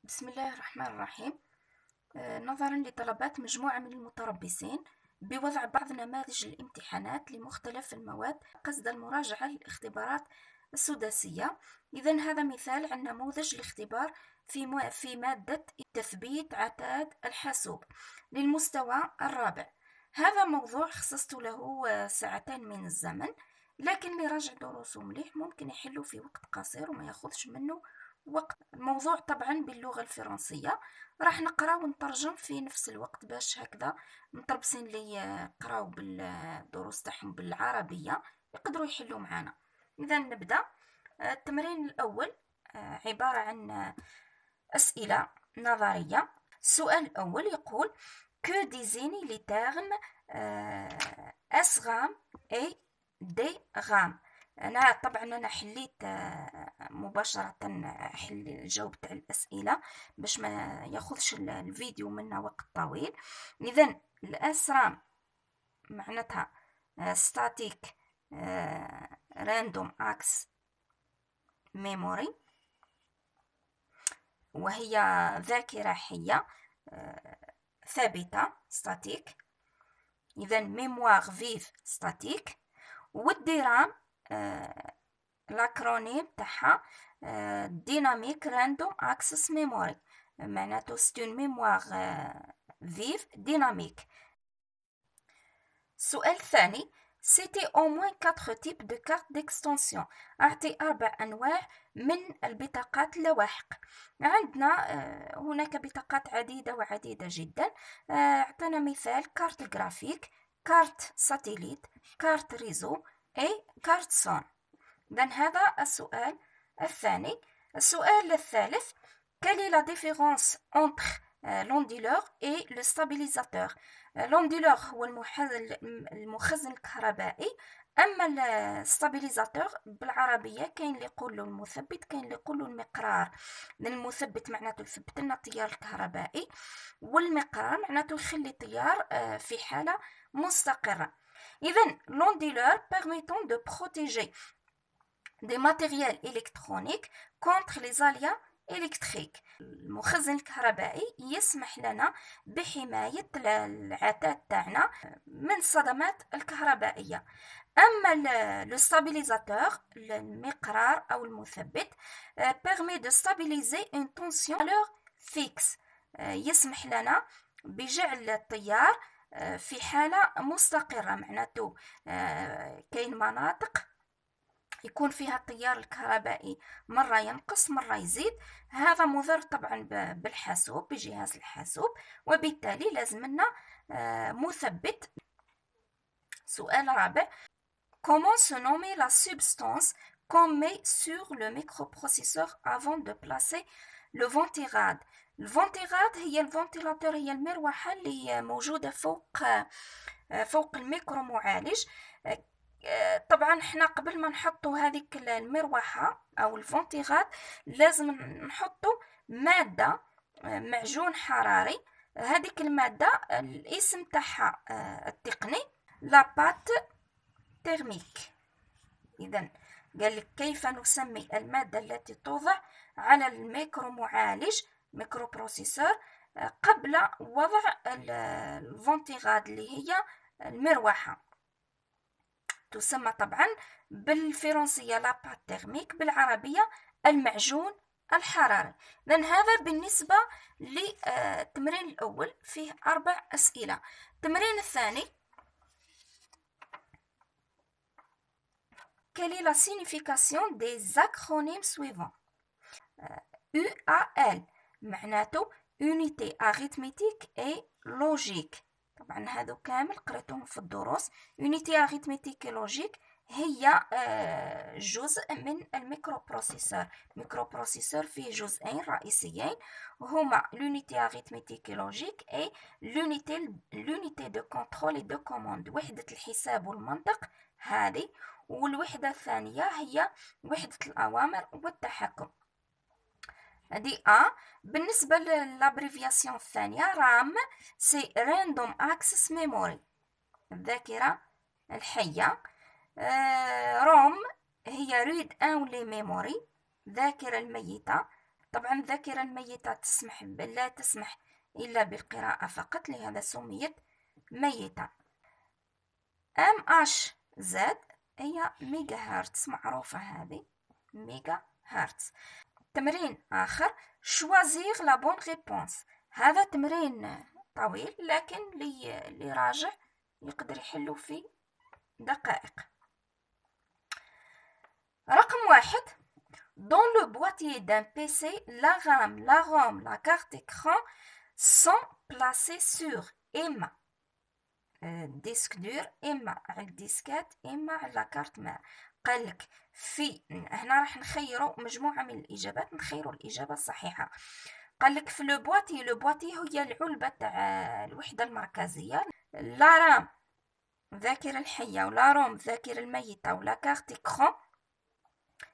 بسم الله الرحمن الرحيم. نظرا لطلبات مجموعة من المتربصين بوضع بعض نماذج الامتحانات لمختلف المواد قصد المراجعة للاختبارات السداسية. إذن هذا مثال عن نموذج الاختبار في مادة تثبيت عتاد الحاسوب للمستوى الرابع. هذا موضوع خصصت له ساعتين من الزمن، لكن اللي راجع دروسه مليح ممكن يحله في وقت قصير وما ياخذش منه وقت. الموضوع طبعا باللغة الفرنسية، راح نقرا ونترجم في نفس الوقت باش هكذا متربصين اللي يقراو بالدروس تاعهم بالعربية يقدروا يحلوا معنا. اذا نبدا. التمرين الاول عبارة عن أسئلة نظرية. السؤال الأول يقول: que désignent les termes SRAM et DRAM. أنا حليت مباشرة جاوبت على الأسئلة باش ما ياخذش الفيديو منا وقت طويل. إذن الأسرام معناتها static random access memory، وهي ذاكرة حية ثابتة static. إذا ميموار فيف static. والدرام الاكرونيم تاعها ديناميك راندوم اكسس ميموري، معناته سي اون ميموار فيف ديناميك. السؤال الثاني: سيتي او موان 4 تيب دو كارت ديكستنسيون. اعطي 4 انواع من البطاقات اللواحق. عندنا هناك بطاقات عديدة وعديدة جدا. اعطينا مثال: كارت جرافيك، كارت ساتيليت، كارت ريزو، اي كارت سون. إذن هذا السؤال الثاني. السؤال الثالث: quelle est la différence entre l'onduleur et le stabilisateur. l'onduleur هو المخزن الكهربائي، أما الستابيليزاتور بالعربية كاين اللي يقول له المثبت، كاين اللي يقول له المقرار. المثبت معناته يثبت لنا التيار الكهربائي، والمقرار معناته يخلي التيار في حالة مستقرة. إذن l'onduleur permettant de protéger des matériels électroniques contre les aléas électriques. المخزن الكهربائي يسمح لنا بحماية العتاد تاعنا من الصدمات الكهربائية. أما le stabilisateur المقرار أو المثبت permet de stabiliser une tension à l'heure fixe، يسمح لنا بجعل التيار في حالة مستقرة. معناته كاين مناطق يكون فيها التيار الكهربائي مرة ينقص مرة يزيد، هذا مضر طبعا بالحاسوب بجهاز الحاسوب، وبالتالي لازم لنا مثبت. سؤال رابع: comment se nommer la substance qu'on met sur le microprocesseur avant de placer le ventirad. الفونتيغاد هي الفنتيلاتور، هي المروحة اللي موجودة فوق الميكرو معالج. طبعا احنا قبل ما نحطوا هذيك المروحة او الفونتيغاد لازم نحطوا مادة معجون حراري. هذيك المادة الاسم تاعها التقني لابات تيرميك. اذا قال لك كيف نسمي المادة التي توضع على الميكرو معالج ميكرو بروسيسور قبل وضع الفونتيغاد اللي هي المروحة. تسمى طبعا بالفرنسية لابات تيرميك، بالعربية المعجون الحراري. لأن هذا بالنسبة للتمرين الأول فيه 4 أسئلة. التمرين الثاني: quelle est la signification des acronymes suivants. UAL معناته unité arithmétique et logique. طبعا هذا كامل قرأتهم في الدروس. unité arithmétique et logique هي جزء من الميكروبروسيسور. الميكروبروسيسور فيه جزئين رئيسيين هما l'unité arithmétique et logique et l'unité de contrôle et de commande، وحدة الحساب والمنطق هذه، والوحدة الثانية هي وحدة الأوامر والتحكم. هذه بالنسبة للابريفياسيون الثانية رام سي راندوم اكسس ميموري، الذاكرة الحية. روم هي ريد اونلي ميموري، الذاكرة الميتة. طبعا الذاكرة الميتة لا تسمح إلا بالقراءة فقط، لهذا سميت ميتة. MHz هي ميجا هرتز، معروفة هذه ميجا هرتز. تمرين آخر choisir la bonne réponse، هذا تمرين طويل لكن اللي راجع يقدر يحلو في دقائق. رقم 1. Dans le boîtier d'un PC, la RAM, la ROM, la carte écran sont placées sur إما ديسك دور، إما على الديسكات، إما على لا كارت مير. قالك هنا راح نخيروا مجموعة من الإجابات، نخيروا الإجابة الصحيحة. قالك في لو بواتي هي العلبة تاع الوحدة المركزية. لا رام الذاكرة الحية، ولا روم الذاكرة الميتة، ولا كارت إكران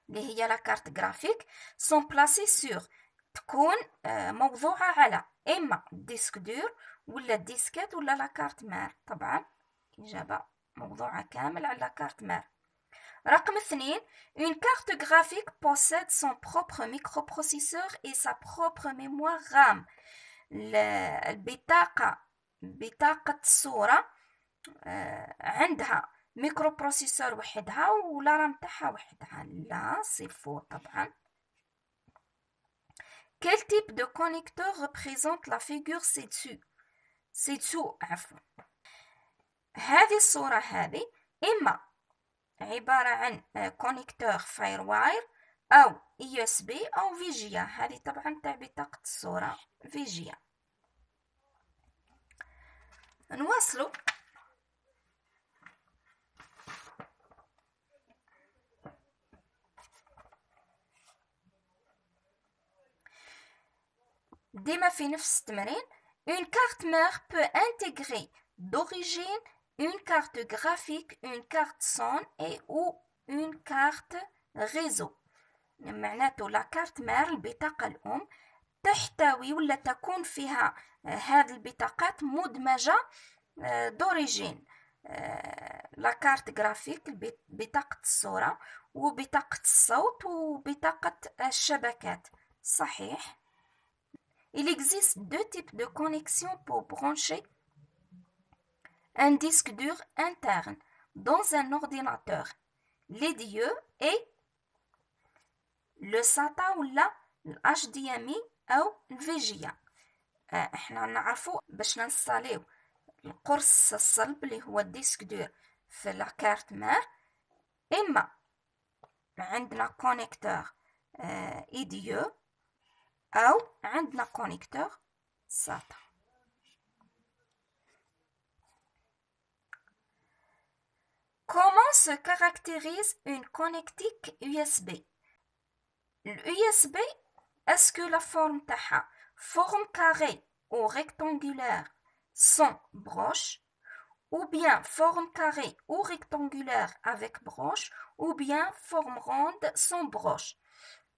اللي هي لا كارت جرافيك سون بلاسي سور، تكون موضوعة على إما ديسك دور ولا الديسكات ولا لا كارت مير. طبعا إجابة موضوعة كامل على لا كارت مير. رقم 2. Une carte graphique possède son propre microprocesseur et sa propre mémoire RAM. بطاقة الصورة عندها ميكرو بروسيسور وحدها ولا رام تاعها وحدها. لا سي فو طبعا. Quel type de connecteur représente la figure ci-dessous عفوا. هذه الصورة هذه إما عبارة عن كونيكتور فاير واير أو USB أو فيجيا. هذه طبعا تاع بطاقة الصورة فيجيا. نواصلوا. ديما في نفس التمرين. Une carte mère peut intégrer d'origine une carte graphique, une carte son et ou une carte réseau. معناته لا كارت مير البطاقة الأم تحتوي ولا تكون فيها هذه البطاقات مدمجة دوريجين. لا كارت جرافيك بطاقة الصورة وبطاقة الصوت وبطاقة الشبكات. صحيح. Il existe deux types de connexion pour brancher un disque dur interne dans un ordinateur, l'IDE et le SATA ولا HDMI أو الفيجيا. احنا نعرفو باش ننصاليو القرص الصلب اللي هو الديسك دور في لا كارت مير، إما عندنا كونيكتور IDE أو عندنا كونيكتور SATA. Comment se caractérise une connectique USB? l'USB, est-ce que la forme تاعها forme carrée ou rectangulaire sans broche, ou bien forme carrée ou rectangulaire avec broche, ou bien forme ronde sans broche.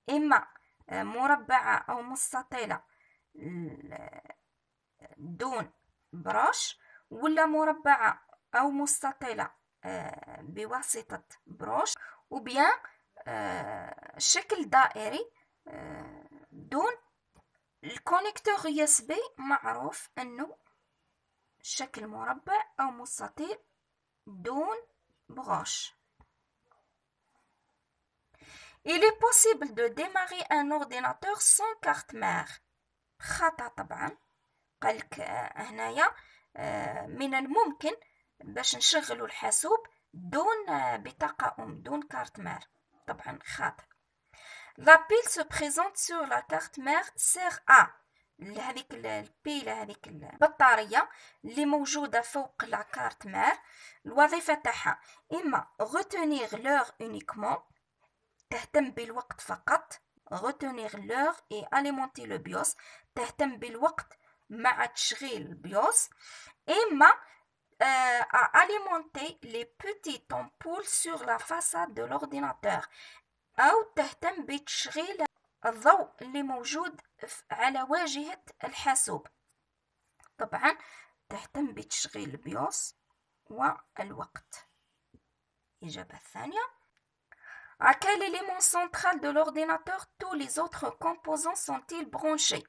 إما مربعة أو مستطيلة دون بروش، ولا مربعة أو مستطيلة بواسطة بروش، وبيان شكل دائري دون. الكونيكتور USB معروف أنه شكل مربع أو مستطيل دون بروش. Il est possible de démarrer un ordinateur sans carte mère. خطأ طبعا. قالك هنايا من الممكن باش نشغلوا الحاسوب دون بطاقة دون كارت مير. طبعا خاطئ. La pile se présente sur la carte mère sert à هذيك البيلة، هذيك البطارية اللي موجودة فوق لا كارت مير. الوظيفة تاعها إما retenir l'heure uniquement، تهتم بالوقت فقط، retenir l'heure et alimenter le BIOS، تهتم بالوقت مع تشغيل البيوس، إما à alimenter les petites ampoules sur la façade de l'ordinateur، أو تهتم بتشغيل الضوء اللي موجود على واجهة الحاسوب. طبعا تهتم بتشغيل البيوس والوقت. الإجابة الثانية. À quel élément central de l'ordinateur tous les autres composants sont-ils branchés؟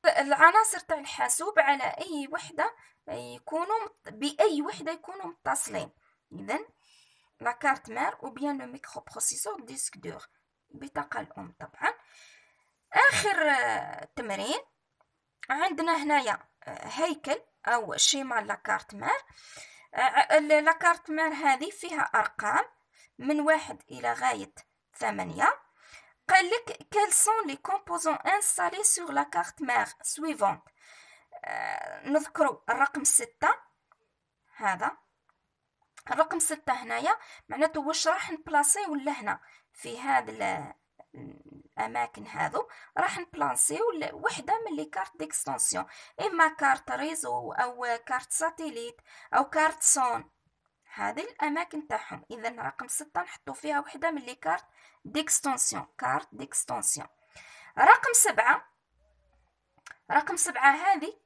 العناصر تاع الحاسوب على أي وحدة يكونوا بأي وحدة يكونوا متصلين. إذن لا كارت مير أو بيان لو ميكرو بروسيسور ديسك دور، البطاقة الأم طبعا. آخر تمرين عندنا هنايا هيكل أو شيما لاكارت مير. لاكارت مير هذه فيها أرقام من 1 إلى غاية 8. قال لك quels sont les composants installés sur la carte mère suivante. نذكروا الرقم 6. هذا الرقم 6 هنايا معناته واش راح نبلاصيو لهنا في هذا الاماكن هذو، راح نبلاصيو وحده من لي كارت ديكستنسيون، اما كارت ريزو او كارت ساتيليت او كارت سون، هذه الاماكن تاعهم. اذا رقم 6 نحطو فيها وحده من لي كارت ديكستنسيون، كارت ديكستنسيون. رقم 7 هذه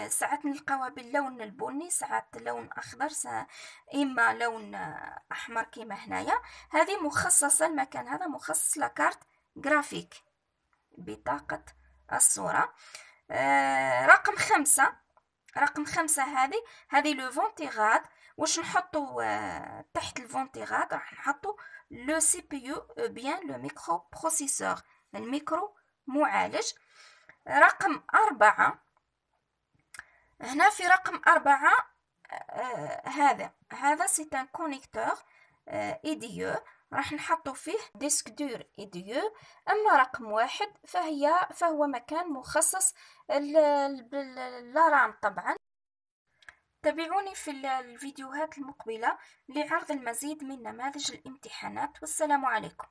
ساعات نلقاوها باللون البني، ساعات لون اخضر، اما لون احمر كيما هنايا. هذه مخصصه، المكان هذا مخصص لكارت جرافيك، بطاقه الصوره. رقم 5 هذه لو فونتيغاد. واش نحطو تحت الفونتيغاد؟ راح نحطو لو سي بي يو بيان لو ميكرو بروسيسور، الميكرو معالج. رقم 4 هنا، في رقم 4 هذا سي ان كونيكتور اي راح نحطو فيه ديسك دور اي. اما رقم 1 فهو مكان مخصص للرام طبعا. تابعوني في الفيديوهات المقبلة لعرض المزيد من نماذج الامتحانات، والسلام عليكم.